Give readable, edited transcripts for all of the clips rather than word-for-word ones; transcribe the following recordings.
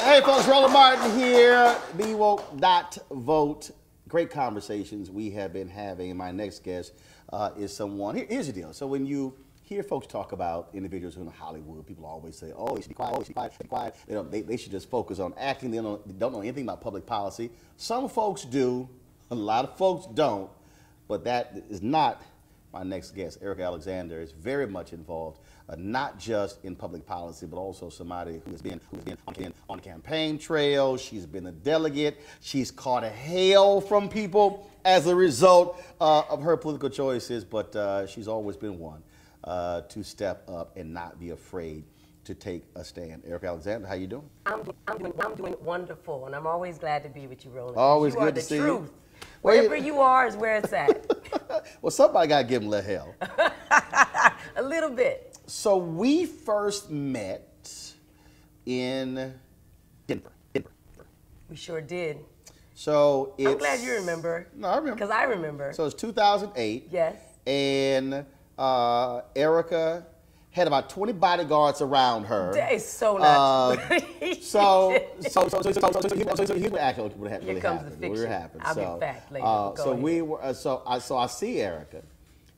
Hey folks, Roland Martin here, Be Woke, Not Vote. Great conversations we have been having. My next guest is someone, here's the deal. So when you hear folks talk about individuals in Hollywood, people always say, oh, they should be quiet, oh, they should be quiet, be quiet. They should just focus on acting. They don't know anything about public policy. Some folks do, a lot of folks don't, but that is not my next guest. Erica Alexander is very much involved, not just in public policy, but also somebody who has been on the campaign trail. She's been a delegate. She's caught a hail from people as a result of her political choices, but she's always been one to step up and not be afraid to take a stand. Erica Alexander, how you doing? I'm doing wonderful, and I'm always glad to be with you, Roland. Always good to see you. Truth. Wherever you are is where it's at. Well, somebody got to give him a little hell. A little bit. So we first met in Denver. We sure did. So it's... I'm glad you remember. No, I remember. Because I remember. So it's 2008. Yes. And Erica had about 20 bodyguards around her. That is so not true. So here's what actually would have really happened. Here comes the fiction. I'll be back later. So we were. So I see Erica,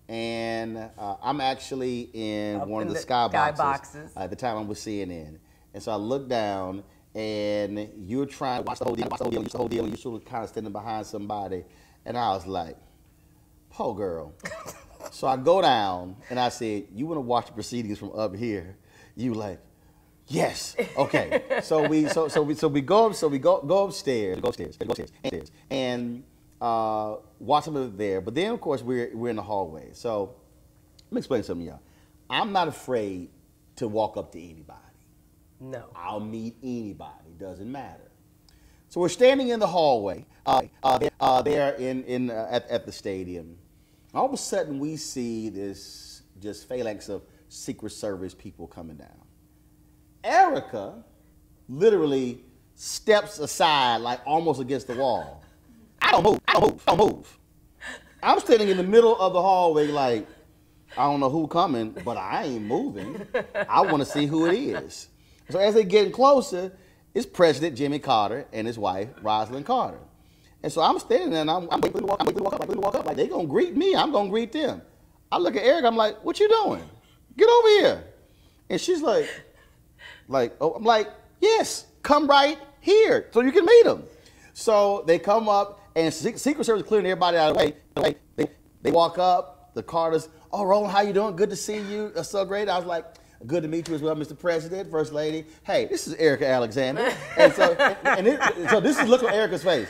and I'm actually in Up one in of the the sky sky boxes. boxes. At the time, I was CNN, and so I looked down, and you were trying to watch the whole deal. You sort of kind of standing behind somebody, and I was like, "Po girl." So I go down and I said, "You want to watch the proceedings from up here?" You like, "Yes, okay." So we go upstairs, and watch them over there. But then of course we're in the hallway. So let me explain something to y'all. I'm not afraid to walk up to anybody. No. I'll meet anybody. Doesn't matter. So we're standing in the hallway there at the stadium. All of a sudden, we see this just phalanx of Secret Service people coming down. Erica literally steps aside, like almost against the wall. I don't move. I'm standing in the middle of the hallway like, I don't know who coming, but I ain't moving. I want to see who it is. So as they're getting closer, is President Jimmy Carter and his wife, Rosalind Carter. And so I'm standing there and I'm waiting for them to walk up. Like, they going to greet me, I'm going to greet them. I look at Erica, I'm like, what you doing? Get over here. And she's like, oh, I'm like, yes, come right here so you can meet them. So they come up, and Secret Service clearing everybody out of the way. They walk up, the Carters, oh, Roland, how you doing? Good to see you. That's so great. I was like, good to meet you as well, Mr. President, First Lady. Hey, this is Erica Alexander. And so, so this is look on Erica's face.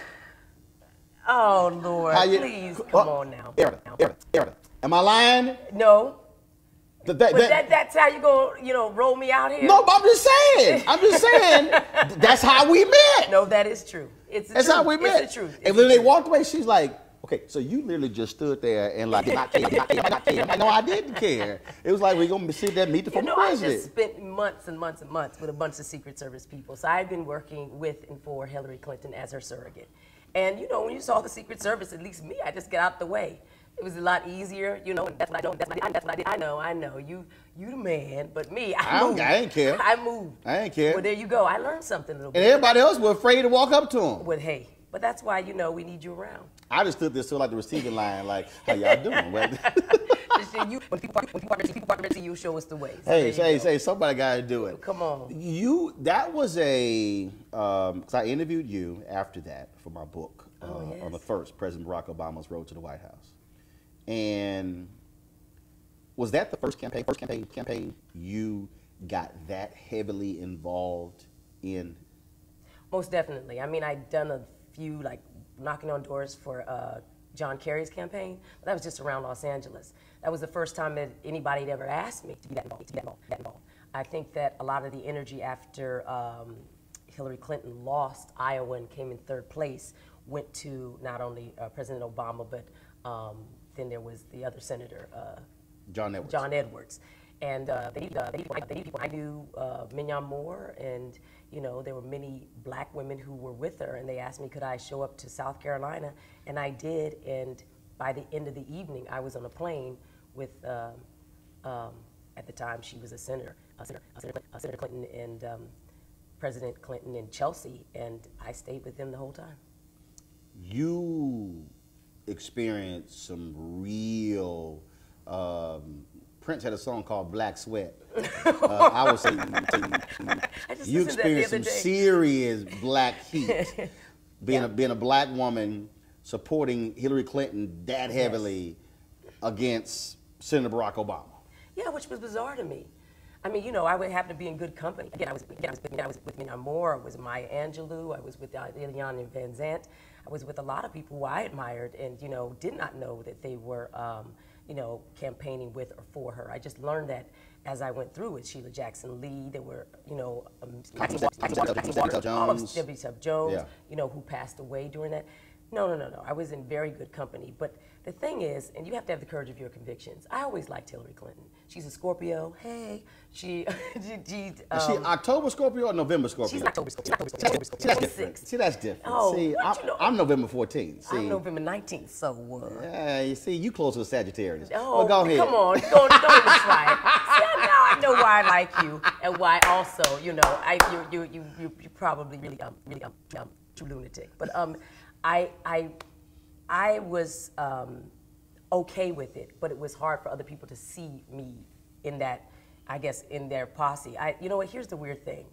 Oh, Lord, please, come on now. Erica, am I lying? No. That's how you gonna, roll me out here? No, but I'm just saying, that's how we met. No, that is true. That's how we met. It's the truth. And when they walked away, she's like, okay, so you literally just stood there and like, did not care. I'm like, no, I didn't care. It was like, we're going to sit there and meet the former president. I just spent months and months and months with a bunch of Secret Service people. So I've been working with and for Hillary Clinton as her surrogate. And, when you saw the Secret Service, at least me, I just get out the way. It was a lot easier, and that's what I know, that's what I did. I know, you the man, but me, I moved. I ain't care. I moved. I ain't care. Well, there you go. I learned something a little bit. And everybody else was afraid to walk up to him. Well, hey, but that's why, we need you around. I just stood there so like the receiving line, like, how y'all doing? When people park to you, show us the way. So hey, somebody got to do it. Come on. That was because I interviewed you after that for my book on the first, President Barack Obama's Road to the White House. And was that the first campaign you got that heavily involved in? Most definitely. I mean, I'd done a few, like, knocking on doors for John Kerry's campaign, but that was just around Los Angeles. That was the first time that anybody had ever asked me to be that involved. I think that a lot of the energy after Hillary Clinton lost Iowa and came in third place went to not only President Obama, but then there was the other senator, John Edwards. And they people. I knew Mignon Moore, and there were many black women who were with her, and they asked me could I show up to South Carolina, and I did. And by the end of the evening, I was on a plane with, at the time she was a senator, Senator Clinton and President Clinton and Chelsea, and I stayed with them the whole time. You experienced some real. Prince had a song called Black Sweat. I would say you experienced some serious black heat. Being a black woman supporting Hillary Clinton that heavily against Senator Barack Obama. Yeah, which was bizarre to me. I mean, I would happen to be in good company. Again, I was with Mignon Moore, I was with Maya Angelou, I was with Eliana Van Zant. I was with a lot of people who I admired and, did not know that they were, campaigning with or for her. I just learned that as I went through with Sheila Jackson Lee. There were, Debbie Tubb Jones, who passed away during that. No. I was in very good company. But the thing is, and you have to have the courage of your convictions. I always liked Hillary Clinton. She's a Scorpio. Hey, she October Scorpio or November Scorpio? She's October Scorpio. That's different. See, that's different. Oh, see, I'm November 14th. See, I'm November 19th. So yeah, you see, you close with Sagittarius. Oh, well, go ahead. Come on, don't even try it. See, now I know why I like you, and why also, you probably really true lunatic. But I was okay with it, but it was hard for other people to see me in that, I guess, in their posse. You know what? Here's the weird thing.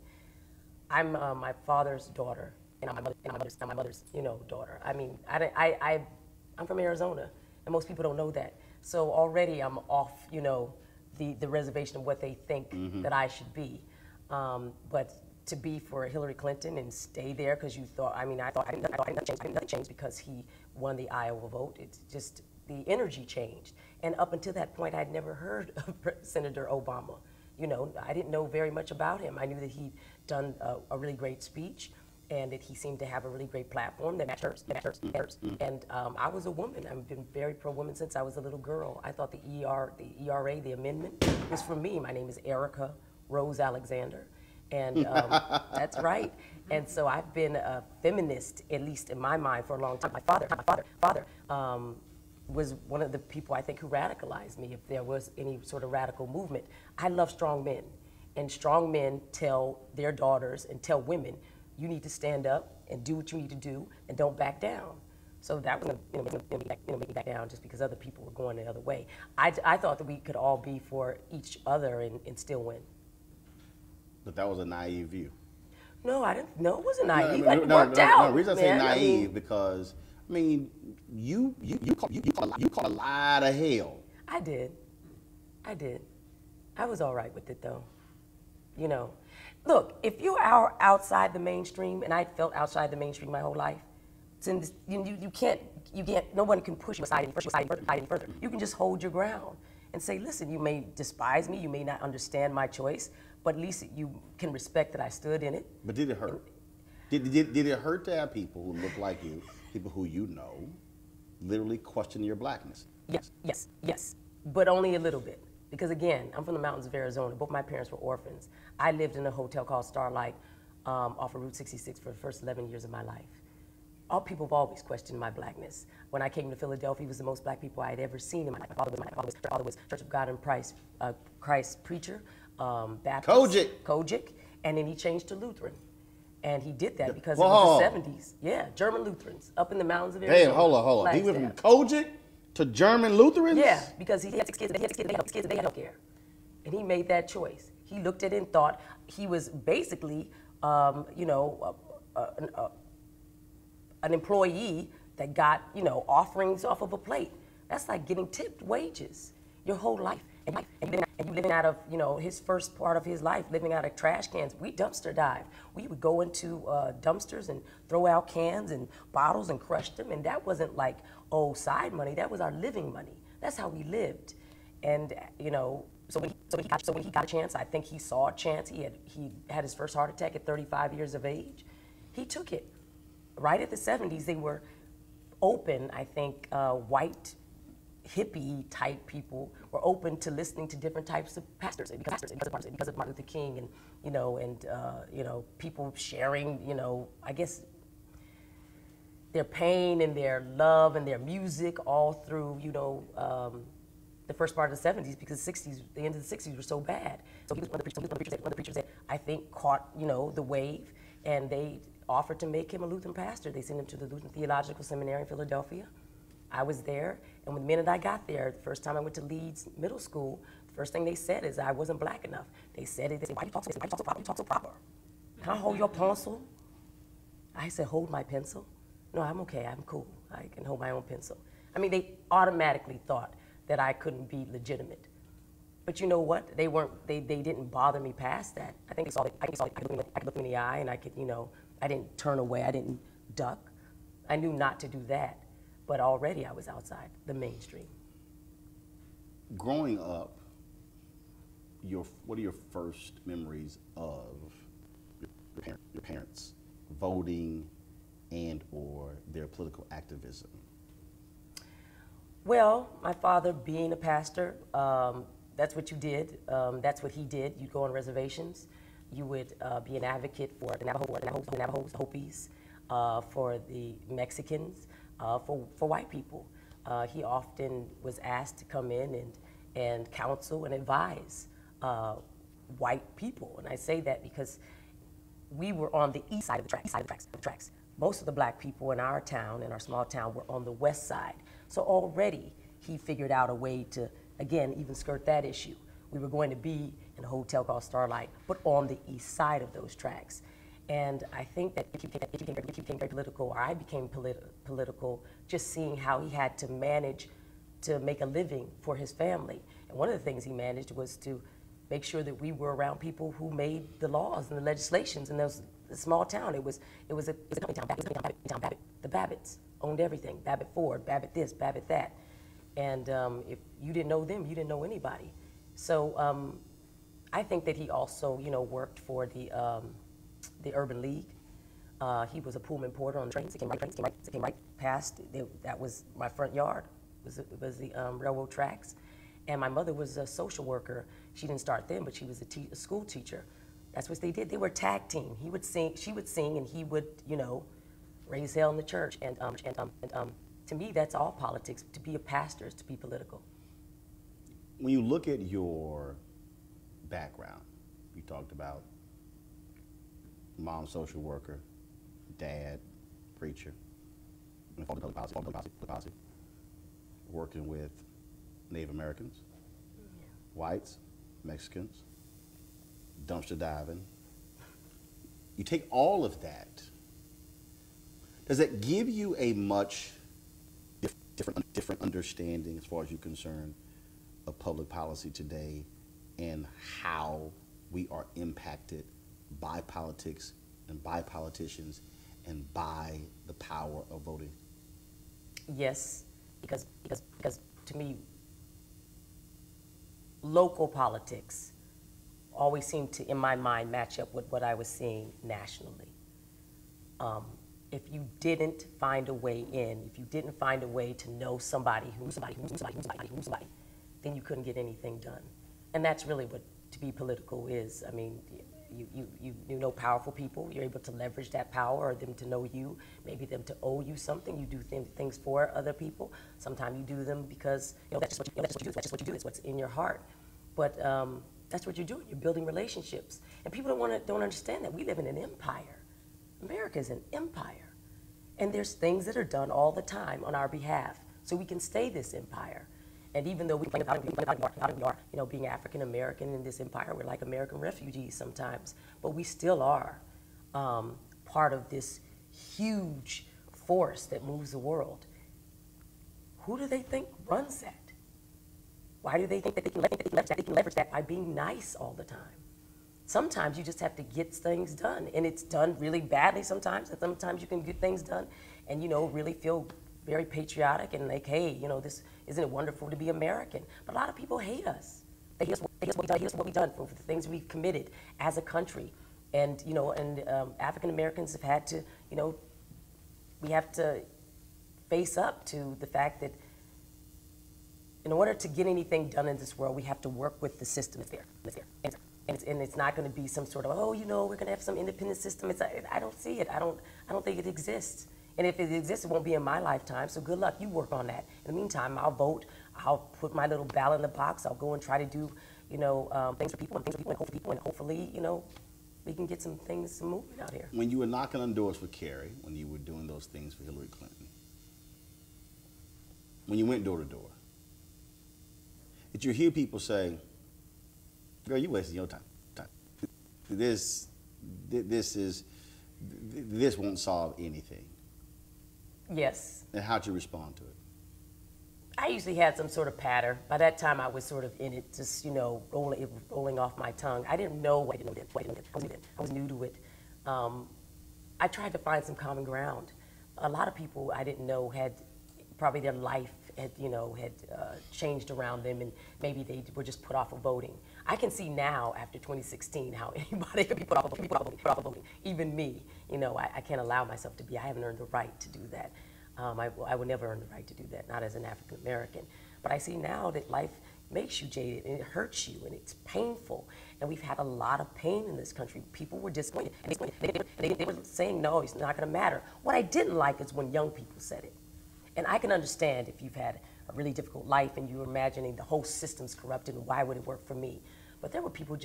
I'm my father's daughter, and I'm my mother's, daughter. I mean, I'm from Arizona, and most people don't know that. So already I'm off, the reservation of what they think that I should be. But to be for Hillary Clinton and stay there because you thought, I didn't change because he won the Iowa vote. It's just the energy changed. And up until that point, I'd never heard of Senator Obama. I didn't know very much about him. I knew that he'd done a really great speech and that he seemed to have a really great platform that matched hers. And I was a woman. I've been very pro-woman since I was a little girl. I thought the ERA, the amendment, was for me. My name is Erica Rose Alexander. And that's right. And so I've been a feminist, at least in my mind, for a long time. My father was one of the people I think who radicalized me, if there was any sort of radical movement. I love strong men. And strong men tell their daughters and tell women, you need to stand up and do what you need to do and don't back down. So that was make me back down just because other people were going the other way. I thought that we could all be for each other and still win. But that was a naive view. No, I didn't. No, it wasn't naive. No, It worked out. The reason I say man. naive because you caught a lot of hell. I did. I was all right with it though. You know, look, if you're outside the mainstream, and I felt outside the mainstream my whole life, since you can't, no one can push you aside any further. You can just hold your ground and say, listen, you may despise me, you may not understand my choice, but at least you can respect that I stood in it. But did it hurt? Did it hurt to have people who look like you, people who you know, literally question your blackness? Yes, but only a little bit. Because again, I'm from the mountains of Arizona. Both my parents were orphans. I lived in a hotel called Starlight off of Route 66 for the first 11 years of my life. All people have always questioned my blackness. When I came to Philadelphia, it was the most black people I had ever seen in my life. My father was Church of God in Christ preacher, Baptist. Kojic, and then he changed to Lutheran. And he did that because it was the 70s. Yeah, German Lutherans up in the mountains of Arizona. Damn, hold on. He went from Kojic to German Lutherans? Yeah, because he had 6 kids, they had health care. And he made that choice. He looked at it and thought he was basically, an employee that got, offerings off of a plate. That's like getting tipped wages your whole life. And you living out of, his first part of his life, living out of trash cans. We dumpster dive. We would go into dumpsters and throw out cans and bottles and crush them. And that wasn't like, side money. That was our living money. That's how we lived. And, so when he got a chance, I think he saw a chance. He had his first heart attack at 35 years of age. He took it. Right at the 70s, they were open, I think, white hippie type people were open to listening to different types of pastors because of Martin Luther King and people sharing, I guess their pain and their love and their music all through, the first part of the 70s because the end of the 60s were so bad. So he was one of the preachers that I think caught, the wave, and they offered to make him a Lutheran pastor. They sent him to the Lutheran Theological Seminary in Philadelphia. I was there, and the minute I got there, the first time I went to Leeds Middle School, the first thing they said is I wasn't black enough. They said, why you talk so proper? Can I hold your pencil? I said, hold my pencil? No, I'm okay, I'm cool. I can hold my own pencil. I mean, they automatically thought that I couldn't be legitimate. But you know what? They didn't bother me past that. I think they saw, I could look me in the eye and I could, I didn't turn away, I didn't duck. I knew not to do that, but already I was outside the mainstream. Growing up, what are your first memories of your parents voting and or their political activism? Well, my father being a pastor, that's what you did. That's what he did. You'd go on reservations. You would be an advocate for the Navajos, the Hopis, for the Mexicans, for white people. He often was asked to come in and counsel and advise white people. And I say that because we were on the east side of the tracks. Most of the black people in our town, in our small town, were on the west side. So already he figured out a way to, again, even skirt that issue. We were going to be in a hotel called Starlight, but on the east side of those tracks. And I think that it became very political, or I became political, just seeing how he had to manage to make a living for his family. And one of the things he managed was to make sure that we were around people who made the laws and the legislations in those small town. It was a company town. The Babbitts owned everything. Babbitt Ford, Babbitt this, Babbitt that. And if you didn't know them, you didn't know anybody. So I think that he also, worked for the Urban League. He was a Pullman porter on the trains. He came right past. That was my front yard. It was the railroad tracks. And my mother was a social worker. She didn't start then, but she was a school teacher. That's what they did. They were a tag team. He would sing, she would sing, and he would, raise hell in the church. And to me, that's all politics. To be a pastor is to be political. When you look at your background, you talked about mom social worker, dad, preacher, in public policy, working with Native Americans, whites, Mexicans, dumpster diving. You take all of that. Does that give you a much different understanding, as far as you're concerned, of public policy today and how we are impacted by politics and by politicians and by the power of voting? Yes, because to me, local politics always seemed to, in my mind, match up with what I was seeing nationally. If you didn't find a way in, if you didn't find a way to know somebody who knew somebody, then you couldn't get anything done. And that's really what to be political is. I mean, you know powerful people, you're able to leverage that power, or them to know you, maybe them to owe you something. You do things for other people. Sometimes you do them because that's just what you do. It's what's in your heart. But that's what you're doing. You're building relationships, and people don't understand that we live in an empire. America is an empire, and there's things that are done all the time on our behalf, so we can stay this empire. And even though we are, being African American in this empire, we're like American refugees sometimes, but we still are part of this huge force that moves the world. Who do they think runs that? Why do they think that they can leverage that by being nice all the time? Sometimes you just have to get things done, and it's done really badly sometimes, and sometimes you can get things done and, really feel very patriotic and like, hey, this, isn't it wonderful to be American? But a lot of people hate us. They hate what we've done for the things we've committed as a country. And, African Americans have had to, we have to face up to the fact that in order to get anything done in this world, we have to work with the system that's there. And it's not going to be some sort of, we're going to have some independent system. I don't see it. I don't think it exists. And if it exists, it won't be in my lifetime. So good luck. You work on that. In the meantime, I'll vote. I'll put my little ballot in the box. I'll go and try to do, things for people and hopefully, we can get some movement out here. When you were knocking on doors for Kerry, when you were doing those things for Hillary Clinton, when you went door to door, did you hear people say, "Girl, you wasting your time. This won't solve anything"? Yes. And how'd you respond to it? I usually had some sort of pattern. By that time, I was sort of in it, just rolling off my tongue. I didn't know what I didn't know. I was new to it. I tried to find some common ground. A lot of people I didn't know had probably their life had changed around them, and maybe they were just put off of voting. I can see now, after 2016, how anybody could be put off of voting. Even me, I can't allow myself to be. I haven't earned the right to do that. I would never earn the right to do that, not as an African American. But I see now that life makes you jaded, and it hurts you, and it's painful. And we've had a lot of pain in this country. People were disappointed, and they were saying, no, it's not going to matter. What I didn't like is when young people said it. And I can understand if you've had a really difficult life and you're imagining the whole system's corrupted and why would it work for me? But there were people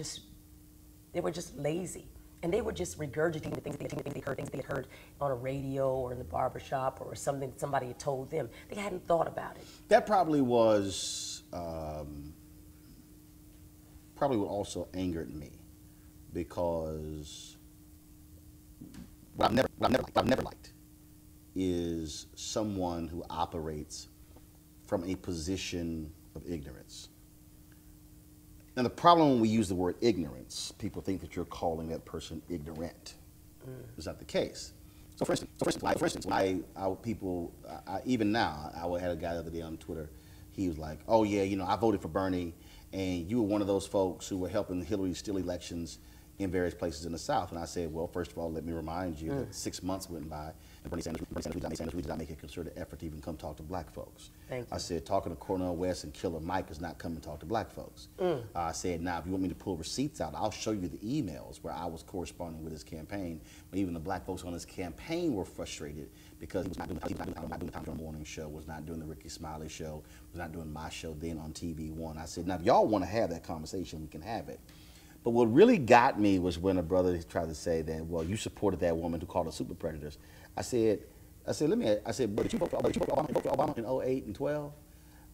they were just lazy. And they were just regurgitating the things they had heard on a radio or in the barbershop or something somebody had told them. They hadn't thought about it. That probably was, what also angered me, because what I've never liked is someone who operates from a position of ignorance. Now, the problem when we use the word ignorance, people think that you're calling that person ignorant. It's not the case. So, for instance, even now, I had a guy the other day on Twitter. He was like, "Oh yeah, I voted for Bernie, and you were one of those folks who were helping Hillary steal elections in various places in the South." And I said, well, first of all, let me remind you that 6 months went by, and Bernie Sanders did not make a concerted effort to even come talk to black folks. Thank you. I said, talking to Cornel West and Killer Mike is not coming to talk to black folks. I said, now, if you want me to pull receipts out, I'll show you the emails where I was corresponding with his campaign, when even the black folks on his campaign were frustrated because he was not doing the Tom Morning Show, was not doing the Ricky Smiley Show, was not doing my show then on TV1. I said, now, if y'all want to have that conversation, we can have it. But what really got me was when a brother tried to say that, well, you supported that woman who called us super predators. I said, but did you vote for Obama in 08 and 12?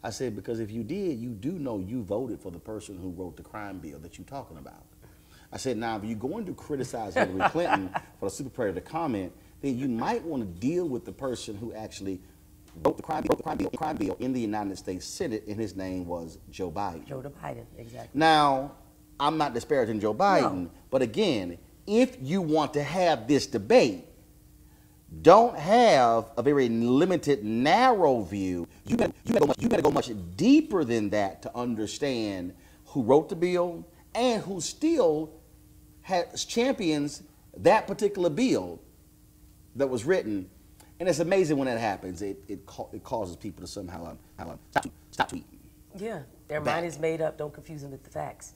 I said, because if you did, you do know you voted for the person who wrote the crime bill that you're talking about. I said, now, if you're going to criticize Hillary Clinton for the super predator comment, then you might want to deal with the person who actually wrote the crime bill in the United States Senate, and his name was Joe Biden. Joe Biden, exactly. Now, I'm not disparaging Joe Biden, but again, if you want to have this debate, don't have a very limited, narrow view. You better go much deeper than that to understand who wrote the bill and who still champions that particular bill that was written. And it's amazing when that happens. It causes people to somehow stop tweeting. Yeah, their mind is made up. Don't confuse them with the facts.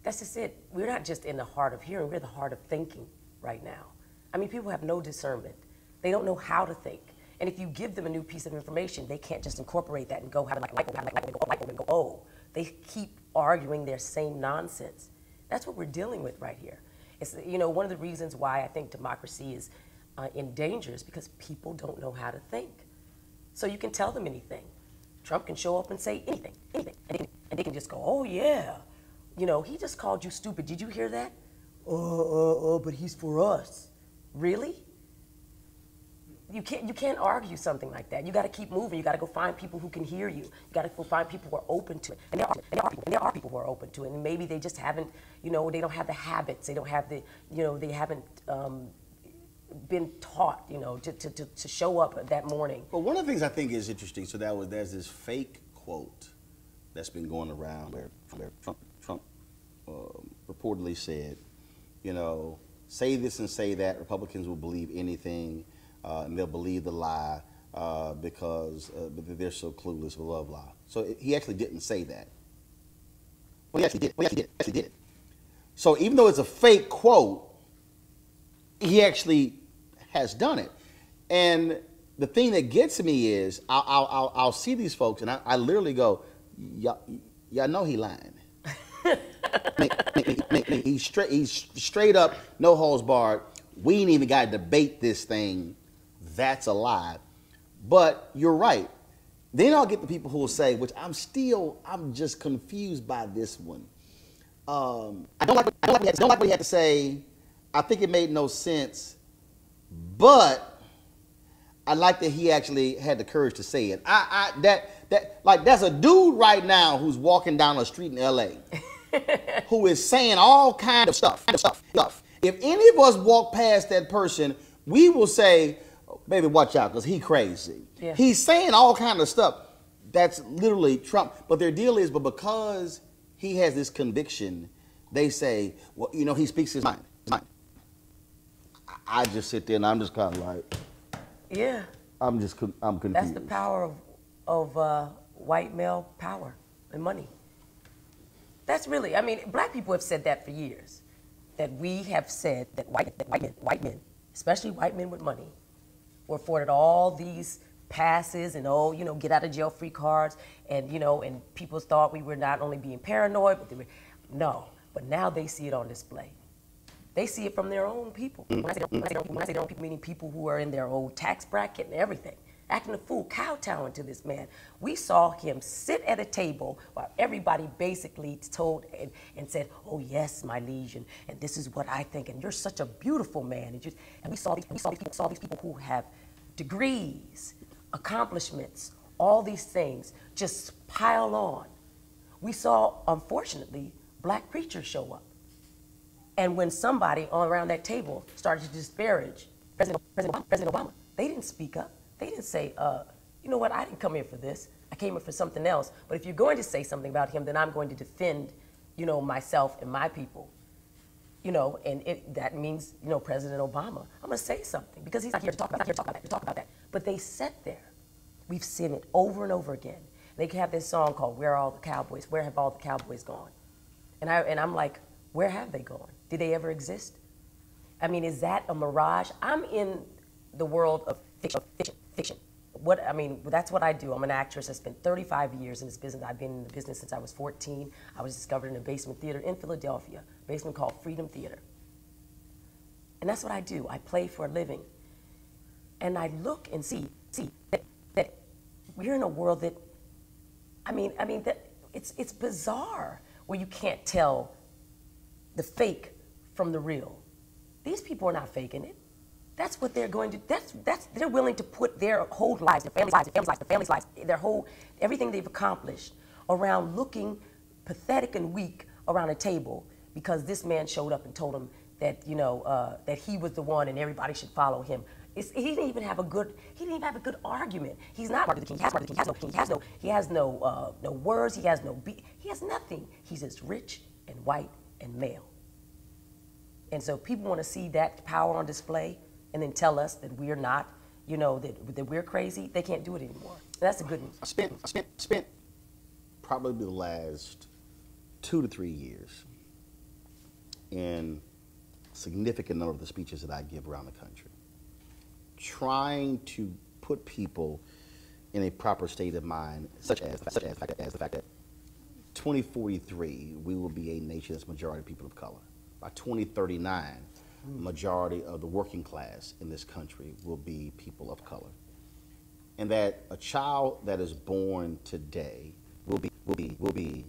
That's just it. We're not just in the heart of hearing. We're the heart of thinking right now. I mean, people have no discernment. They don't know how to think. And if you give them a new piece of information, they can't just incorporate that and go, oh. They keep arguing their same nonsense. That's what we're dealing with right here. It's, you know, one of the reasons why I think democracy is in danger is because people don't know how to think. So you can tell them anything. Trump can show up and say anything, and they can just go, oh yeah. You know, he just called you stupid. Did you hear that? But he's for us. Really? You can't argue something like that. You got to keep moving. You got to go find people who can hear you. You got to go find people who are open to it. And there are people who are open to it. And maybe they just haven't, you know, they don't have the habits. They don't have the, you know, they haven't been taught, you know, to show up that morning. Well, one of the things I think is interesting, so there's this fake quote that's been going around where Trump reportedly said, you know, say this and say that, Republicans will believe anything. And they'll believe the lie because they're so clueless, blah, blah, blah. So he actually didn't say that. Well, he actually did. So even though it's a fake quote, he actually has done it. And the thing that gets me is I'll see these folks and I literally go, y'all know he lying. He's straight up, no holds barred. We ain't even got to debate this thing. That's a lie. But you're right. Then I'll get the people who will say, which I'm just confused by this one. I don't like what he had to say. I think it made no sense. But I like that he actually had the courage to say it. That's a dude right now who's walking down the street in LA who is saying all kind of stuff. If any of us walk past that person, we will say, baby, watch out, because he crazy. Yeah. He's saying all kind of stuff. That's literally Trump. But their deal is, but because he has this conviction, they say, well, you know, he speaks his mind. I just sit there and I'm just kind of like, yeah. I'm confused. That's the power of white male power and money. That's really, I mean, black people have said that for years. That we have said that white men, especially white men with money, were afforded all these passes and get out of jail free cards, and and people thought we were not only being paranoid, but but now they see it on display. They see it from their own people. When I say their own people, meaning people who are in their own tax bracket and everything, acting a fool, kowtowing to this man. We saw him sit at a table while everybody basically told and said, "Oh yes, my liege, and this is what I think, and you're such a beautiful man." And we saw these people who have degrees, accomplishments, all these things just pile on. We saw, unfortunately, black preachers show up. And when somebody around that table started to disparage President Obama, they didn't speak up. They didn't say, you know what, I didn't come here for this. I came here for something else. But if you're going to say something about him, then I'm going to defend, myself and my people. And that means, President Obama. I'm going to say something because he's not here to talk about that. But they sat there. We've seen it over and over again. They have this song called "Where Are All the Cowboys?" Where have all the cowboys gone? And I'm like, where have they gone? Did they ever exist? I mean, is that a mirage? I'm in the world of fiction. that's what I do. I'm an actress. I spent 35 years in this business. I've been in the business since I was 14. I was discovered in a basement theater in Philadelphia, a basement called Freedom Theater. And that's what I do. I play for a living. And I look and see that we're in a world that, that it's bizarre where you can't tell the fake from the real. These people are not faking it. That's what they're going to, they're willing to put their whole lives, their family's lives, everything they've accomplished around looking pathetic and weak around a table because this man showed up and told them that, that he was the one and everybody should follow him. He didn't even have a good argument. He's not Martin Luther King. He has no words. He has nothing. He's just rich and white and male. And so people want to see that power on display and then tell us that we're not, that we're crazy. They can't do it anymore. That's the good news. I spent probably the last 2 to 3 years in a significant number of the speeches that I give around the country, trying to put people in a proper state of mind, such as the fact that 2043 we will be a nation that's majority people of color. By 2039, majority of the working class in this country will be people of color, and that a child that is born today will be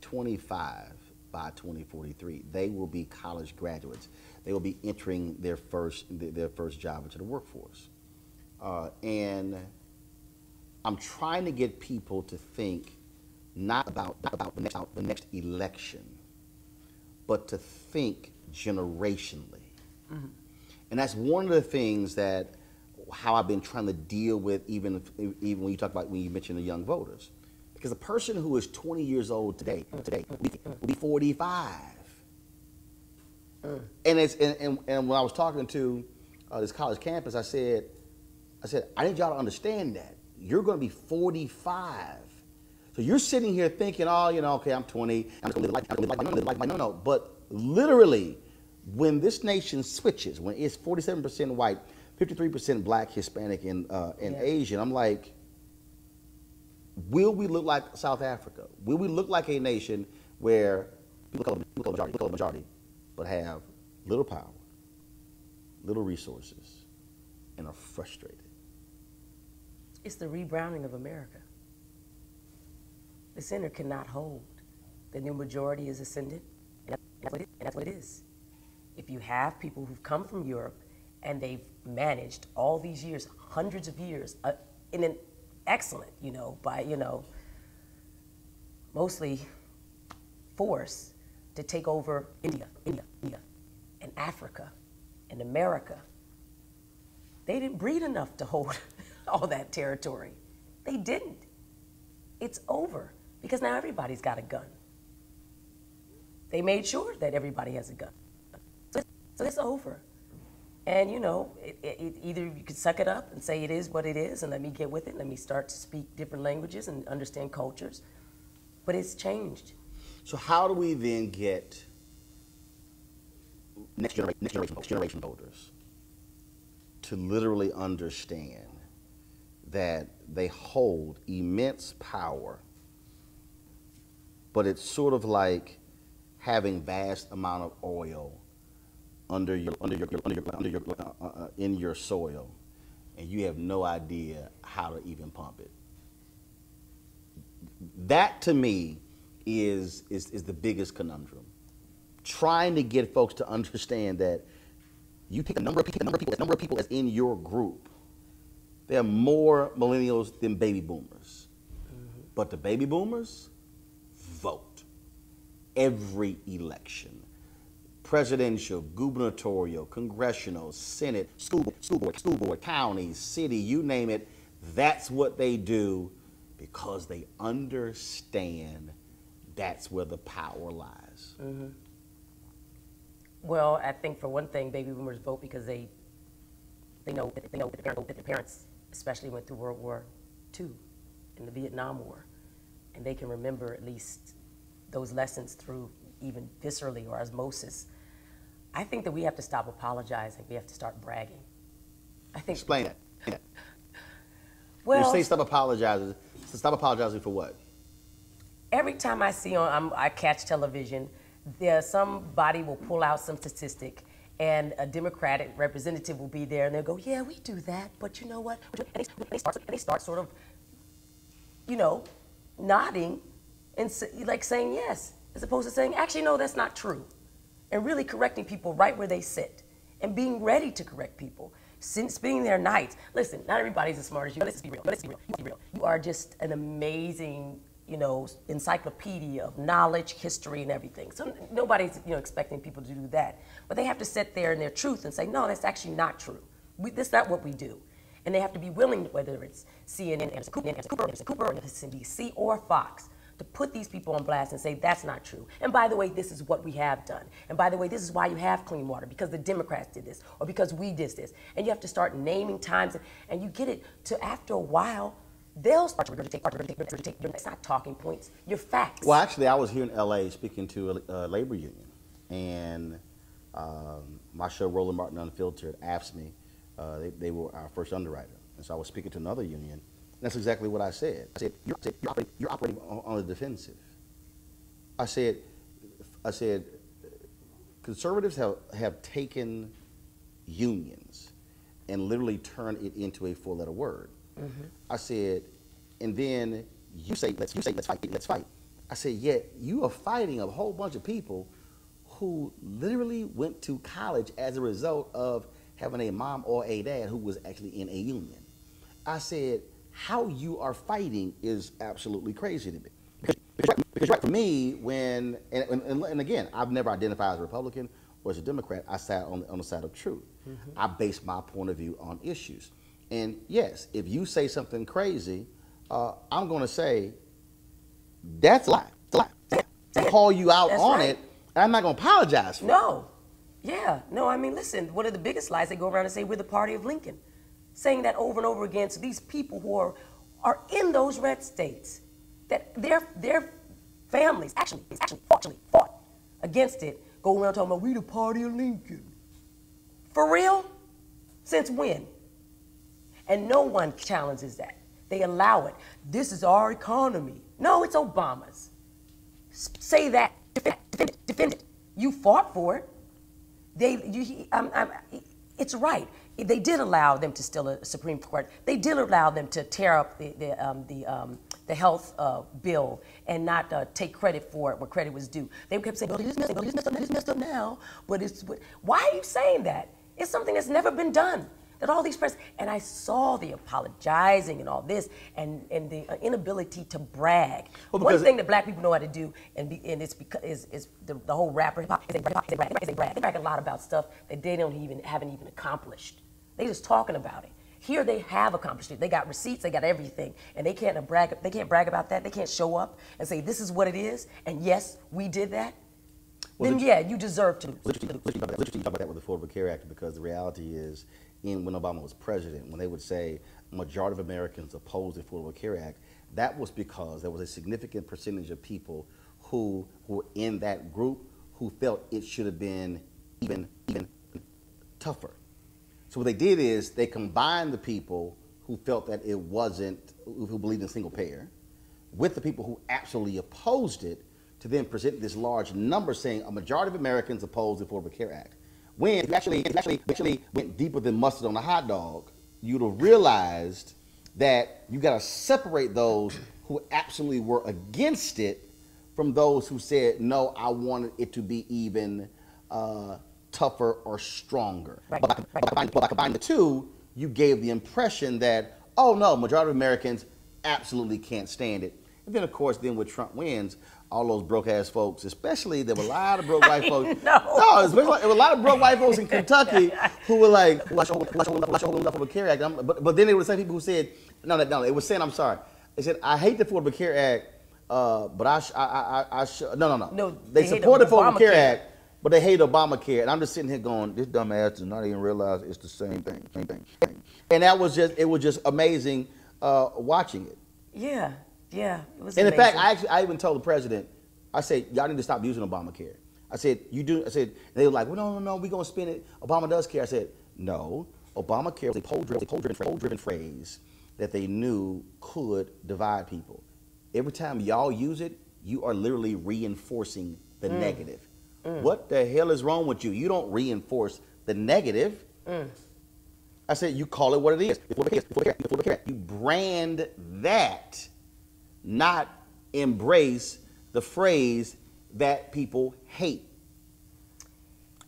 25 by 2043. They will be college graduates. They will be entering their first job into the workforce, and I'm trying to get people to think not about the next election, but to think generationally. Mm-hmm. And that's one of the things that how I've been trying to deal with even when you talk about, when you mention the young voters. Because a person who is 20 years old today will be 45. And when I was talking to this college campus, I said, I need y'all to understand that. You're going to be 45. So you're sitting here thinking, okay, I'm 20, I'm going to live life. No. But literally, when this nation switches, when it's 47% white, 53% black, Hispanic, and Asian, I'm like, will we look like South Africa? Will we look like a nation where people call majority, but have little power, little resources, and are frustrated? It's the rebrowning of America. The center cannot hold. The new majority is ascendant, and that's what it is. If you have people who've come from Europe and they've managed all these years, hundreds of years, in an excellent, by, mostly force to take over India, and Africa, and America. They didn't breed enough to hold all that territory. They didn't. It's over, because now everybody's got a gun. They made sure that everybody has a gun. So it's over. And, either you could suck it up and say it is what it is and let me get with it, let me start to speak different languages and understand cultures, but it's changed. So how do we then get next generation voters to literally understand that they hold immense power, but it's sort of like having vast amount of oil in your soil, and you have no idea how to even pump it? That to me is the biggest conundrum. Trying to get folks to understand that you pick a number of people that's in your group. There are more millennials than baby boomers. Mm-hmm. But the baby boomers vote every election. Presidential, gubernatorial, congressional, Senate, school board, county, city, you name it. That's what they do because they understand that's where the power lies. Mm-hmm. Well, I think for one thing, baby boomers vote because they know that their parents especially went through World War II and the Vietnam War, and they can remember at least those lessons through even viscerally or osmosis. I think that we have to stop apologizing. We have to start bragging. I think. Explain it. Well, you say stop apologizing. Stop apologizing for what? every time I see I catch television, somebody will pull out some statistic, and a Democratic representative will be there, and they'll go, "Yeah, we do that, but you know what?" And they start sort of, nodding and like saying yes, as opposed to saying, "Actually, no, that's not true," and really correcting people right where they sit, and being ready to correct people. Spending their nights. Listen, not everybody's as smart as you. Let's be real. Let's be real. You are just an amazing, encyclopedia of knowledge, history, and everything. So nobody's, expecting people to do that. But they have to sit there in their truth and say, no, that's actually not true. That's not what we do. And they have to be willing, whether it's CNN, Anderson Cooper, or MSNBC, or Fox, to put these people on blast and say, that's not true. And by the way, this is what we have done. And by the way, this is why you have clean water, because the Democrats did this, or because we did this. And you have to start naming times, and you get it to, after a while, they'll start to regurgitate. It's not talking points, your facts. Well, actually, I was here in LA speaking to a labor union, and my show, Roland Martin Unfiltered, asked me, they were our first underwriter. And so I was speaking to another union. That's exactly what I said. I said, you're operating on the defensive. I said, conservatives have taken unions and literally turned it into a four-letter word. Mm-hmm. I said, and then you say, let's fight. I said, yet you are fighting a whole bunch of people who literally went to college as a result of having a mom or a dad who was actually in a union. I said, how you are fighting is absolutely crazy to me. Because right, for me, and again, I've never identified as a Republican or as a Democrat. I sat on the side of truth. Mm-hmm. I base my point of view on issues. And yes, if you say something crazy, I'm going to say, that's a lie. It's a lie. I'll call you out on it, and I'm not going to apologize for it. No. Yeah. No, I mean, listen, one of the biggest lies, they go around and say, we're the party of Lincoln. Saying that over and over again to these people who are in those red states, that their families actually fought against it, go around talking about, we the party of Lincoln. For real? Since when? And no one challenges that. They allow it. This is our economy. No, it's Obama's. Say that. Defend it. You fought for it. It's right. They did allow them to steal a Supreme Court. They did allow them to tear up the health bill and not take credit for it where credit was due. They kept saying, "Well, it's messed up now." But why are you saying that? It's something that's never been done. That all these presidents, and I saw the apologizing and all this, and the inability to brag. Well, one thing that black people know how to do, and it's because is the whole rapper hip hop, is they brag. They brag a lot about stuff that they haven't even accomplished. They just talking about it. Here they have accomplished it. They got receipts, they got everything, and they can't brag about that. They can't show up and say this is what it is, and yes, we did that. Well, then yeah, you deserve to. Let's talk about that with the Affordable Care Act, because the reality is, when Obama was president, when they would say a majority of Americans oppose the Affordable Care Act, that was because there was a significant percentage of people who were in that group who felt it should have been even tougher. So what they did is they combined the people who felt that it wasn't, who believed in single payer, with the people who absolutely opposed it, to then present this large number saying a majority of Americans oppose the Affordable Care Act. When if you actually went deeper than mustard on a hot dog, you'd have realized that you got to separate those who absolutely were against it from those who said, no, I wanted it to be even tougher or stronger. Right. But by combining the two, you gave the impression that, oh no, majority of Americans absolutely can't stand it. And then of course, when Trump wins, all those broke ass folks, especially there were a lot of broke white folks. There were a lot of broke white folks in Kentucky who were like, Affordable Care Act. But then there were the same people who said, no, it was saying, I'm sorry. They said, I hate the Affordable Care Act, but no. They support the Affordable Care Act, but they hate Obamacare. And I'm just sitting here going, this dumb ass does not even realize it's the same thing. And it was just amazing watching it. Yeah. Yeah, it was and amazing. In fact, I even told the president, I said, y'all need to stop using Obamacare. I said, you do. I said, and they were like, well, no, we're going to spend it. Obama does care. I said, no, Obamacare was a poll-driven phrase that they knew could divide people. Every time y'all use it, you are literally reinforcing the negative. What the hell is wrong with you? You don't reinforce the negative. I said, you call it what it is. You brand that, not embrace the phrase that people hate.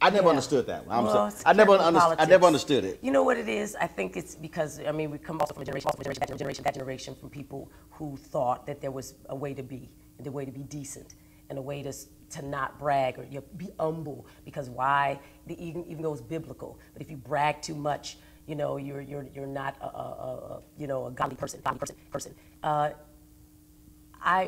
I never understood that one. I never understood it. You know what it is? I think it's because, I mean, we come also from a that generation from people who thought that there was a way to be, and a way to be decent, and a way to not brag or be humble. Because why? Even though it's biblical, but if you brag too much, you know, you're not a godly person.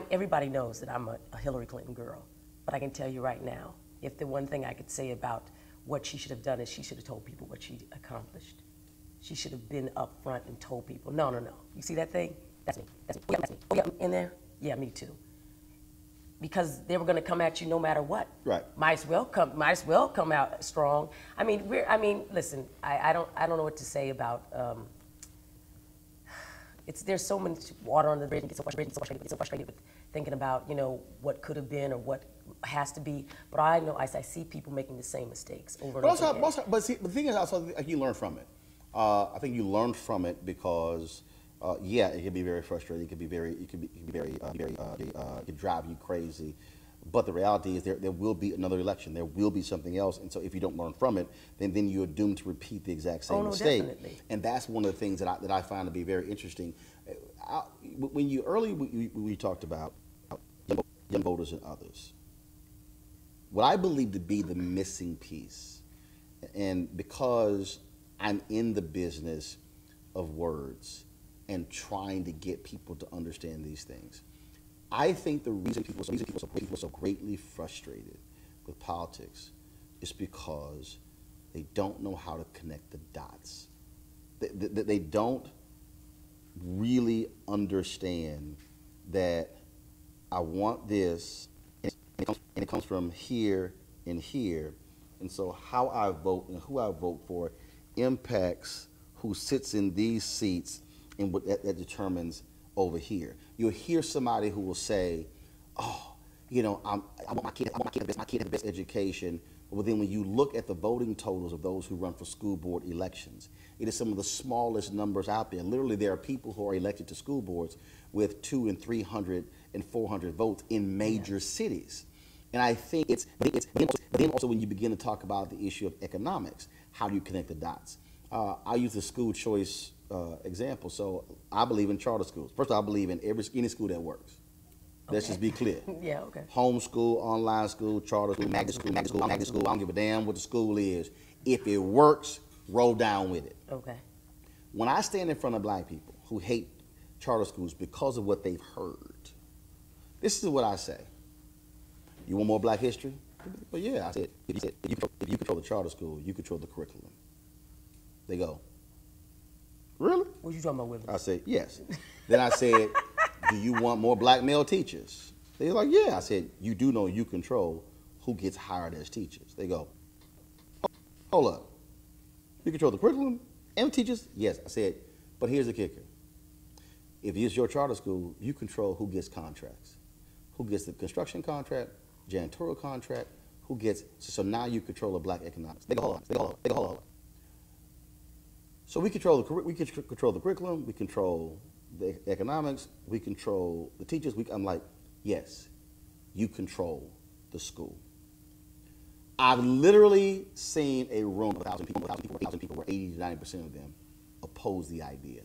Everybody knows that I'm a Hillary Clinton girl, but I can tell you right now, if the one thing I could say about what she should have done is she should have told people what she accomplished. She should have been up front and told people, no. You see that thing? That's me. That's me. Oh, yeah, in there? Yeah, me too. Because they were going to come at you no matter what. Right. Might as well come out strong. I mean, listen. I don't know what to say about. There's so much water on the bridge, and get so frustrated with thinking about, you know, what could have been or what has to be. But I know I see people making the same mistakes over and over again. But see, the thing is, also, you learn from it. I think you learn from it because, yeah, it can be very frustrating. It could drive you crazy. But the reality is there will be another election. There will be something else. And so if you don't learn from it, then you're doomed to repeat the exact same mistake. Definitely. And that's one of the things that I find to be very interesting. When we talked about young voters and others, what I believe to be the missing piece, and because I'm in the business of words and trying to get people to understand these things, I think the reason people are so greatly frustrated with politics is because they don't know how to connect the dots. They don't really understand that I want this, and it comes from here and here, and so how I vote and who I vote for impacts who sits in these seats, and what that determines over here. You'll hear somebody who will say, "Oh, you know, I want my kid the best education." But then when you look at the voting totals of those who run for school board elections, it is some of the smallest numbers out there. Literally, there are people who are elected to school boards with 200 and 300 and 400 votes in major cities. And I think but then also when you begin to talk about the issue of economics, how do you connect the dots? I use the school choice example. So I believe in charter schools. First of all, I believe in any school that works. Let's just be clear. Yeah, okay. Homeschool, online school, charter school, magnet school. I don't give a damn what the school is. If it works, roll down with it. Okay. When I stand in front of black people who hate charter schools because of what they've heard, this is what I say. You want more black history? Well, yeah, I said, if you control the charter school, you control the curriculum. They go, really? What you talking about, Willie? I said, yes. Then I said, do you want more black male teachers? They're like, yeah. I said, you do know you control who gets hired as teachers. They go, hold up. You control the curriculum and teachers? Yes. I said, but here's the kicker. If it's your charter school, you control who gets contracts. Who gets the construction contract, janitorial contract, who gets, so now you control the black economics. They go, hold on. So we control the curriculum, we control the economics, we control the teachers. I'm like, yes, you control the school. I've literally seen a room of 1,000 people where 80 to 90% of them oppose the idea,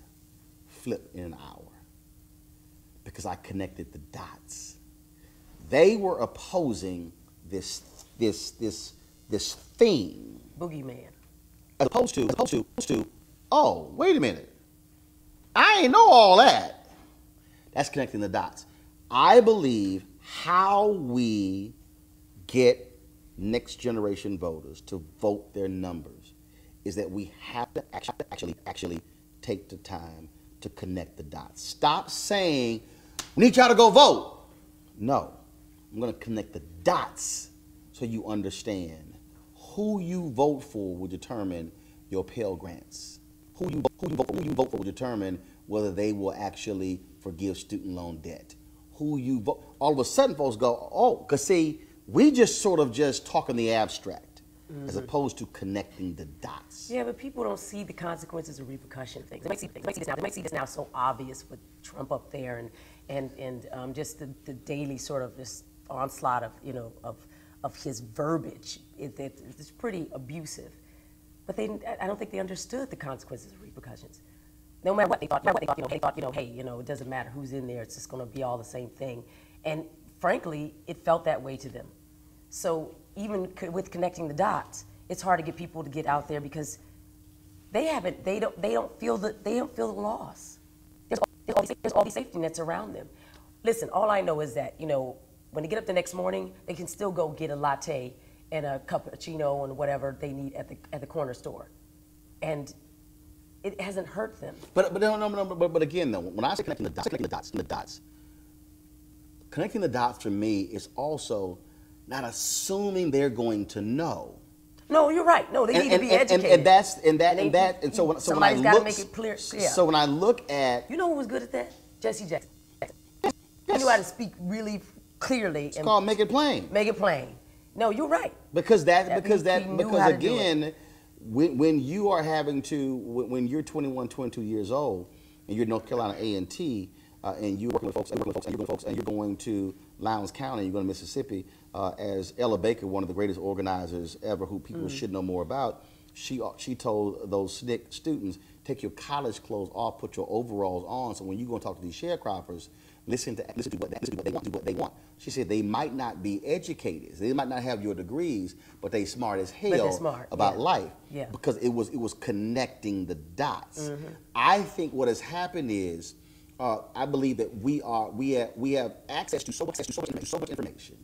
flip in an hour, because I connected the dots. They were opposing this thing. Boogeyman. As opposed to, oh, wait a minute. I ain't know all that. That's connecting the dots. I believe how we get next generation voters to vote their numbers is that we have to actually take the time to connect the dots. Stop saying, we need y'all to go vote. No, I'm going to connect the dots so you understand who you vote for will determine your Pell Grants. who you vote for will determine whether they will actually forgive student loan debt. Who you vote, all of a sudden folks go, oh, because see, we just sort of just talk in the abstract as opposed to connecting the dots. Yeah, but people don't see the consequences or repercussion things. They might see this now so obvious with Trump up there and just the daily sort of this onslaught of, you know, of his verbiage. It's pretty abusive. But I don't think they understood the consequences and repercussions. No matter what they thought, hey, it doesn't matter who's in there, it's just going to be all the same thing. And frankly, it felt that way to them. So even with connecting the dots, it's hard to get people to get out there because they don't feel the loss. There's all these safety nets around them. Listen, all I know is that, when they get up the next morning, they can still go get a latte and a cappuccino and whatever they need at the corner store. And it hasn't hurt them. But again though, when I say connecting the dots, connecting the dots for me is also not assuming they're going to know. No, you're right. No, they need to be educated. And so when somebody's got to make it clear. Yeah. So when I look at, who was good at that? Jussie Jackson. He knew how to speak really clearly. It's called make it plain. Make it plain. No, you're right. Because again, when you are having to, when you're 21, 22 years old, and you're North Carolina A&T, and you're working with folks, and you're going to Lowndes County, you're going to Mississippi, as Ella Baker, one of the greatest organizers ever, who people should know more about, she told those SNCC students, take your college clothes off, put your overalls on, so when you go and talk to these sharecroppers, listen to what they want. She said they might not be educated, they might not have your degrees, but they smart as hell about life. Yeah. Because it was connecting the dots. I think what has happened is, I believe that we have access to so much information,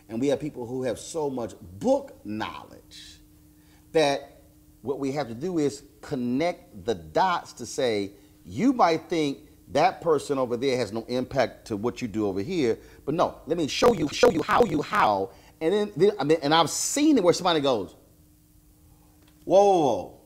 and we have people who have so much book knowledge that what we have to do is connect the dots to say, you might think that person over there has no impact to what you do over here, but no, let me show you how, and then I've seen it where somebody goes, whoa,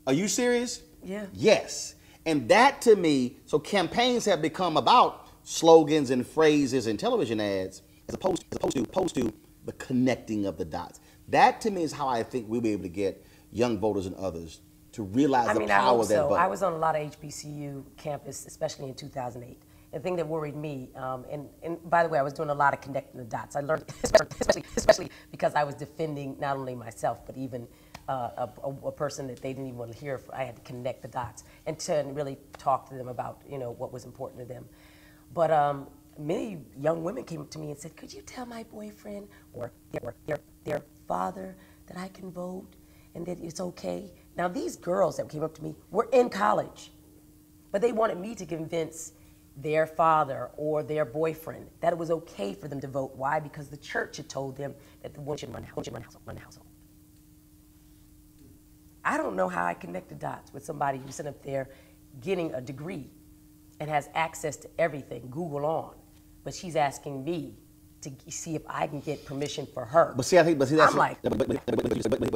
are you serious? Yeah. Yes. And that to me, so campaigns have become about slogans and phrases and television ads as opposed to the connecting of the dots. That to me is how I think we'll be able to get young voters and others to realize the power of that vote. I was on a lot of HBCU campus, especially in 2008. The thing that worried me, and by the way, I was doing a lot of connecting the dots. I learned, especially because I was defending not only myself, but even a person that they didn't even want to hear. I had to connect the dots and to really talk to them about what was important to them. But many young women came up to me and said, "Could you tell my boyfriend or their father that I can vote and that it's okay?" Now these girls that came up to me were in college, but they wanted me to convince their father or their boyfriend that it was okay for them to vote. Why? Because the church had told them that the woman should run the household. I don't know how I connect the dots with somebody who's sitting up there getting a degree and has access to everything, Google on, but she's asking me to see if I can get permission for her. But see, I think, that's I'm like, but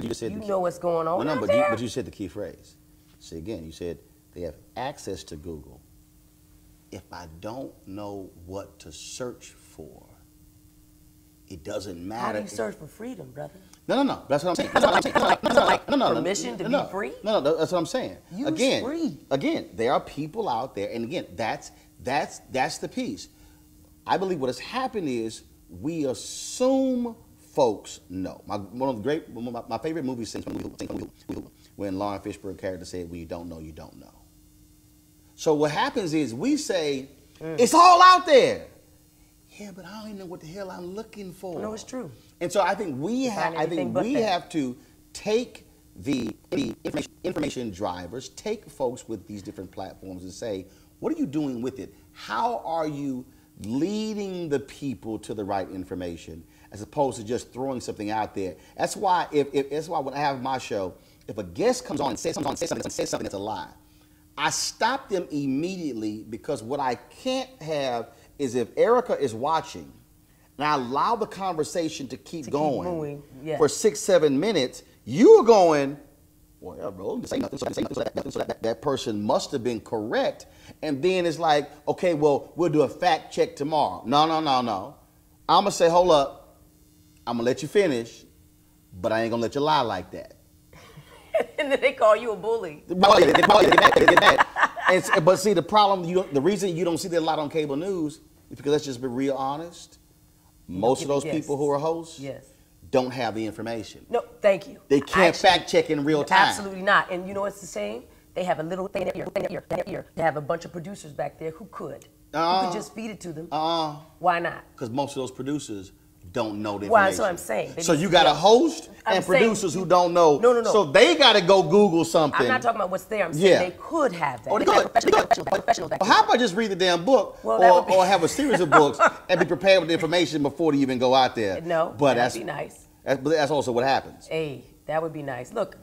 you just said, you know what's going on. No, but you said the key phrase. See, again, you said they have access to Google. If I don't know what to search for, it doesn't matter. How do you search for freedom, brother? No. That's what I'm saying. No. Permission to be free? No, that's what I'm saying. Use free. Again, there are people out there, and again, that's the piece. I believe what has happened is we assume folks know. My favorite movie scenes when Lauren Fishburne character said, "When you don't know, you don't know." So what happens is we say, "It's all out there." Yeah, but I don't even know what the hell I'm looking for. No, it's true. And so I think we have to take the information drivers, take folks with these different platforms and say, what are you doing with it? How are you leading the people to the right information as opposed to just throwing something out there? That's why when I have my show, if a guest comes on and says something that's a lie, I stop them immediately, because what I can't have is if Erica is watching and I allow the conversation to keep going for 6-7 minutes, you are going, well, bro, say nothing. So that person must have been correct. And then it's like, okay, well, we'll do a fact check tomorrow. No. I'm going to say, hold up. I'm going to let you finish, but I ain't going to let you lie like that. And then they call you a bully. They get mad. But see, the problem, the reason you don't see that a lot on cable news is because, let's just be real honest, most of those people who are hosts don't have the information. No, thank you. They can't fact check in real time. Absolutely not. And you know what's the same? They have a little thing here. They have a bunch of producers back there who could just feed it to them. Why not? Because most of those producers don't know the information. Well, that's what I'm saying. So you got a host and producers who don't know. No. So they got to go Google something. I'm not talking about what's there. I'm saying they could have that. Oh, they could. Professionals back well, how about just read the damn book or have a series of books and be prepared with the information before they even go out there? No, but that'd be nice. That's also what happens. Hey, that would be nice. Look,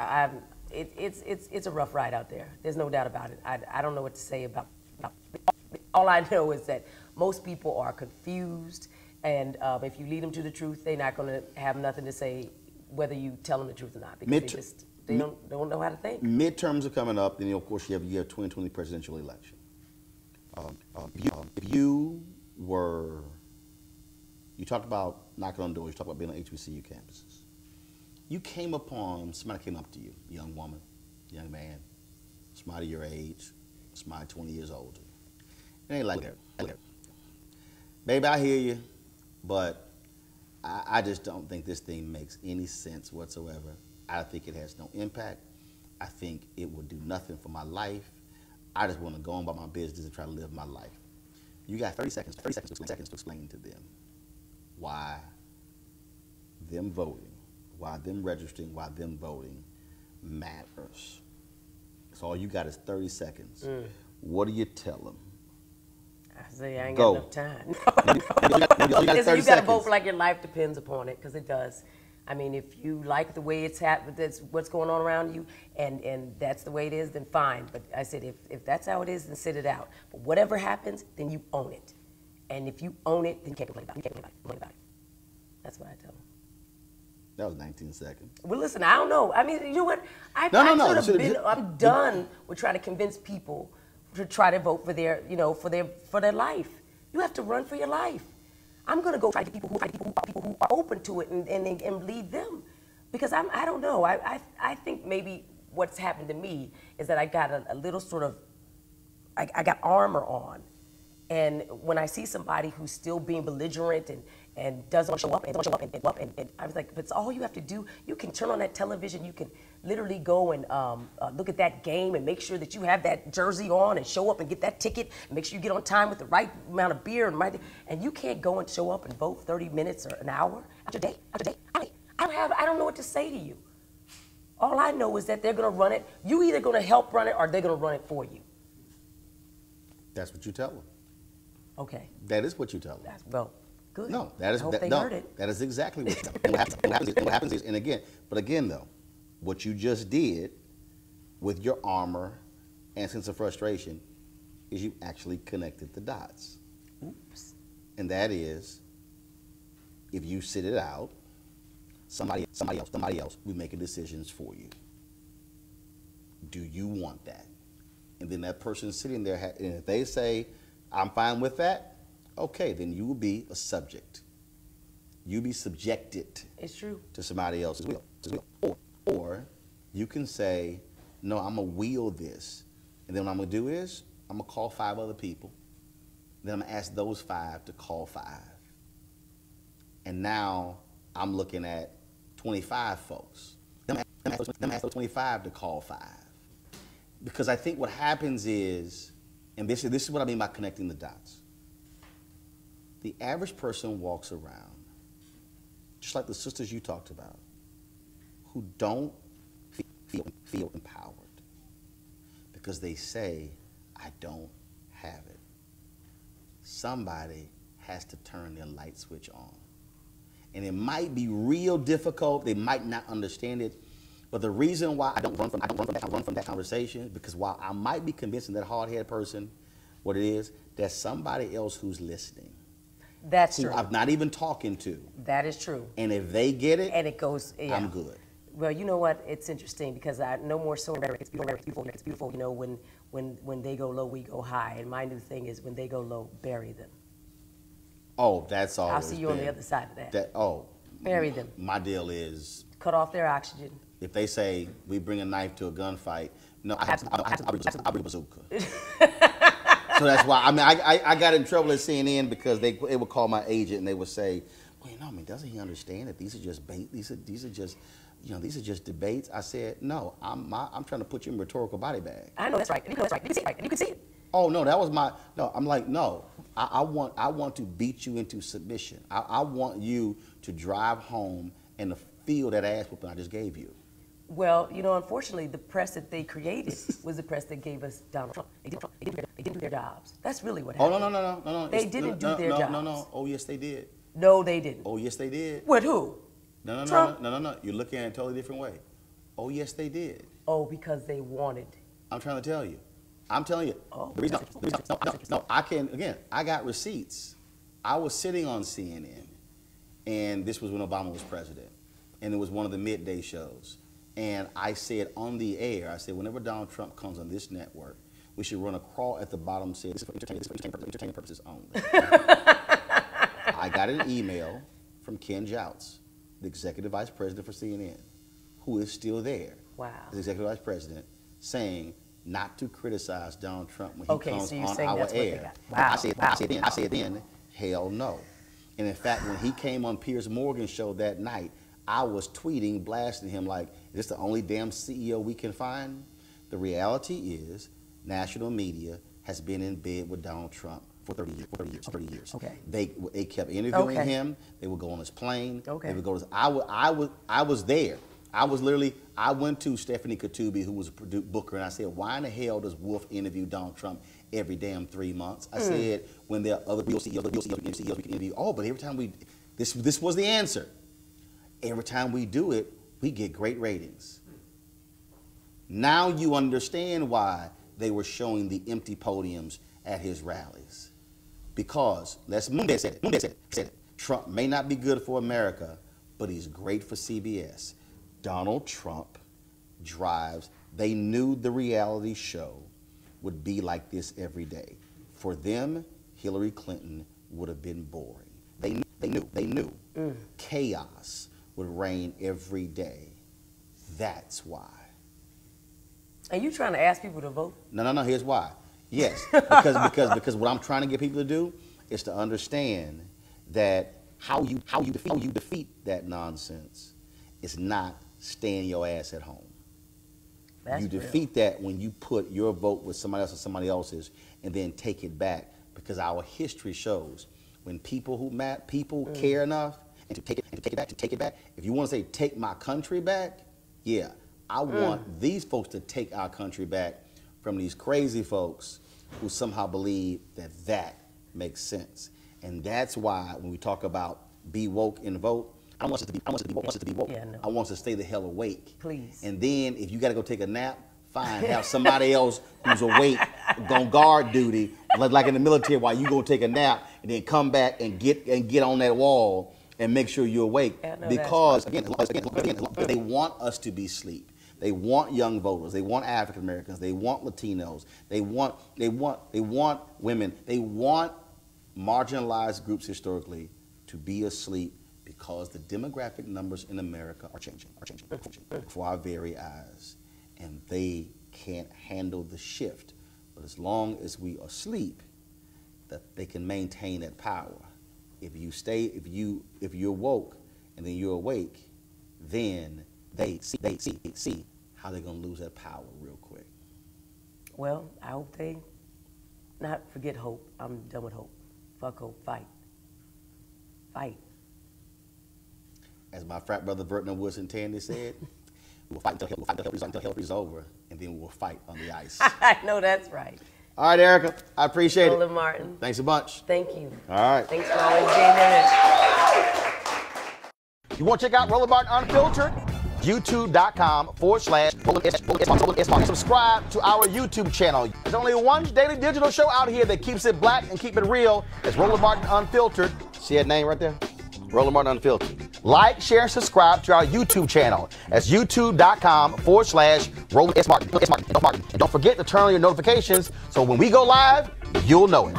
it's a rough ride out there. There's no doubt about it. I don't know what to say about all I know is that most people are confused. And if you lead them to the truth, they're not going to have nothing to say whether you tell them the truth or not, because they don't know how to think. Midterms are coming up, and of course you have 2020 presidential election. If you talked about knocking on doors, you talked about being on HBCU campuses. Somebody came up to you, young woman, young man, somebody your age, somebody 20 years older. It ain't like that. Baby, I hear you. But I just don't think this thing makes any sense whatsoever. I think it has no impact. I think it will do nothing for my life. I just want to go on about my business and try to live my life. You got 30 seconds to explain to them why them voting, why them registering, why them voting matters. So all you got is 30 seconds. What do you tell them? I say I ain't got enough time. You got to vote like your life depends upon it, because it does. I mean, if you like the way that's what's going on around you, and that's the way it is, then fine. But I said, if that's how it is, then sit it out. But whatever happens, then you own it. And if you own it, then you can't complain about it. That's what I tell them. That was 19 seconds. Well, listen, I don't know. I mean, you know what? I'm done with trying to convince people to try to vote for their life. You have to run for your life. I'm gonna go try to get people who are open to it and lead them, because I don't know. I think maybe what's happened to me is that I got a little sort of I got armor on, and when I see somebody who's still being belligerent and doesn't show up and I was like, but it's all you have to do. You can turn on that television. You can literally go and look at that game and make sure that you have that jersey on and show up and get that ticket and make sure you get on time with the right amount of beer and you can't go and show up and vote 30 minutes or an hour after day. I don't know what to say to you. All I know is that they're going to run it. You either going to help run it or they're going to run it for you. That's what you tell them. Okay. That is what you tell them. Well, good. No, that is heard it. That is exactly what you tell them. What happens is, and again though, what you just did with your armor and sense of frustration is you actually connected the dots. Oops. And that is, if you sit it out, somebody else will be making decisions for you. Do you want that? And then that person sitting there, and if they say, I'm fine with that, okay, then you will be a subject. You be subjected. It's true. To somebody else's will. Or you can say, no, I'm going to wield this. And then what I'm going to do is, I'm going to call 5 other people. Then I'm going to ask those 5 to call 5. And now I'm looking at 25 folks. Then I'm going to ask those 25 to call 5. Because I think what happens is, and this is what I mean by connecting the dots. The average person walks around, just like the sisters you talked about, who don't feel empowered because they say, I don't have it. Somebody has to turn their light switch on. And it might be real difficult. They might not understand it. But the reason why I don't run from that conversation is because while I might be convincing that hard-headed person what it is, there's somebody else who's listening. That's true. I'm not even talking to. That is true. And if they get it, and it goes, yeah. I'm good. Well, you know what? It's interesting because no more sowing rhetoric. It's beautiful. It's beautiful. It's beautiful. You know, when they go low, we go high. And my new thing is when they go low, bury them. Oh, that's all. I'll see you on the other side of that. Bury them. My deal is cut off their oxygen. If they say we bring a knife to a gunfight, no, I'll bring a bazooka. So that's why. I mean, I got in trouble at CNN because they would call my agent and they would say, well, you know, I mean, doesn't he understand that these are just bait? These are just, you know, these are just debates. I said, no, I'm trying to put you in a rhetorical body bag. I know that's right. You know that's right. You can see it, right? And you can see it. Oh no, that was my no. I'm like, no, I want to beat you into submission. I want you to drive home and to feel that ass whooping I just gave you. Well, you know, unfortunately, the press that they created was the press that gave us Donald Trump. They didn't do their jobs. That's really what happened. Oh no. They didn't do their jobs. No. Oh yes, they did. No, they didn't. Oh yes, they did. With who? No. You're looking at it a totally different way. Oh yes, they did. Oh, because they wanted. I'm trying to tell you. I'm telling you. Oh. No. I got receipts. I was sitting on CNN, and this was when Obama was president, and it was one of the midday shows. And I said on the air, I said, whenever Donald Trump comes on this network, we should run a crawl at the bottom saying, this is for entertainment purposes only. I got an email from Ken Jouts, the executive vice president for CNN, who is still there. Wow. As executive vice president, saying not to criticize Donald Trump when he comes on our air. Wow. I said then, hell no. And in fact, when he came on Piers Morgan's show that night, I was tweeting, blasting him like, is this the only damn CEO we can find? The reality is, national media has been in bed with Donald Trump for 30 years. Okay. They kept interviewing him. They would go on his plane. Okay. They would go to I was there. I went to Stephanie Katubi, who was a booker, and I said, why in the hell does Wolf interview Donald Trump every damn 3 months? I said, when there are other real CEOs we can interview. Oh, but every time this was the answer. Every time we do it, we get great ratings. Now you understand why they were showing the empty podiums at his rallies. Because, Munde said it, Trump may not be good for America, but he's great for CBS. Donald Trump drives, they knew the reality show would be like this every day. For them, Hillary Clinton would have been boring. They knew. Chaos would reign every day. That's why. Are you trying to ask people to vote? No. Here's why. Yes, because what I'm trying to get people to do is to understand that how you defeat that nonsense is not staying your ass at home. That's you defeat that when you put your vote with somebody else or somebody else's, and then take it back. Because our history shows when people care enough. And to take it back. If you want to say take my country back, yeah, I want these folks to take our country back from these crazy folks who somehow believe that makes sense. And that's why when we talk about be woke and vote, I want us to be woke. Yeah, no. I want us to stay the hell awake. Please. And then if you got to go take a nap, fine, have somebody else who's awake on guard duty, like in the military, while you go take a nap, and then come back and get on that wall and make sure you're awake, because again, they want us to be asleep. They want young voters. They want African Americans. They want Latinos. They want women. They want marginalized groups historically to be asleep because the demographic numbers in America are changing before our very eyes, and they can't handle the shift. But as long as we are asleep, that they can maintain that power. If you're woke and then you're awake, then they see how they're gonna lose that power real quick. Well, I hope they not forget hope. I'm done with hope. Fuck hope. Fight. As my frat brother Vertner Woodson Tandy said, we'll fight until hell is over, and then we'll fight on the ice. I know that's right. All right, Erica, I appreciate it. Roland Martin. Thanks a bunch. Thank you. All right. Thanks for always being there. You want to check out Roland Martin Unfiltered? YouTube.com/Roland. Subscribe to our YouTube channel. There's only one daily digital show out here that keeps it black and keep it real. It's Roland Martin Unfiltered. See that name right there? Roland Martin Unfiltered. Like, share, and subscribe to our YouTube channel. That's youtube.com/RolandSMartin. And don't forget to turn on your notifications so when we go live, you'll know it.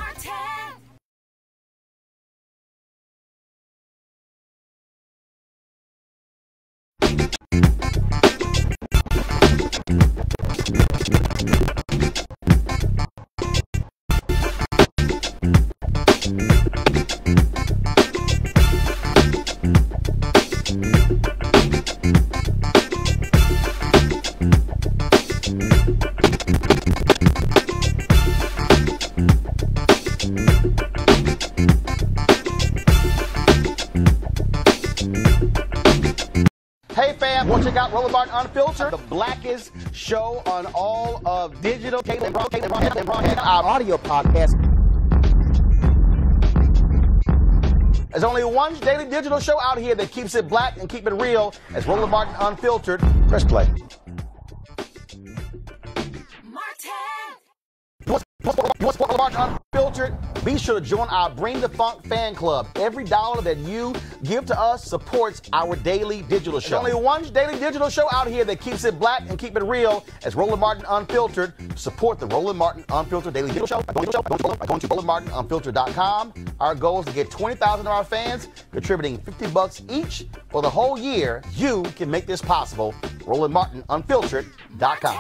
Hey fam, want to check out Roland Martin Unfiltered, the blackest show on all of digital cable and our audio podcast. There's only one daily digital show out here that keeps it black and keep it real. It's Roland Martin Unfiltered. Press play. You want Roland Martin Unfiltered? Be sure to join our Bring the Funk fan club. Every dollar that you give to us supports our daily digital show. There's only one daily digital show out here that keeps it black and keep it real. It's Roland Martin Unfiltered. Support the Roland Martin Unfiltered daily digital show by going to RolandMartinUnfiltered.com. Our goal is to get 20,000 of our fans contributing $50 each for the whole year. You can make this possible. RolandMartinUnfiltered.com.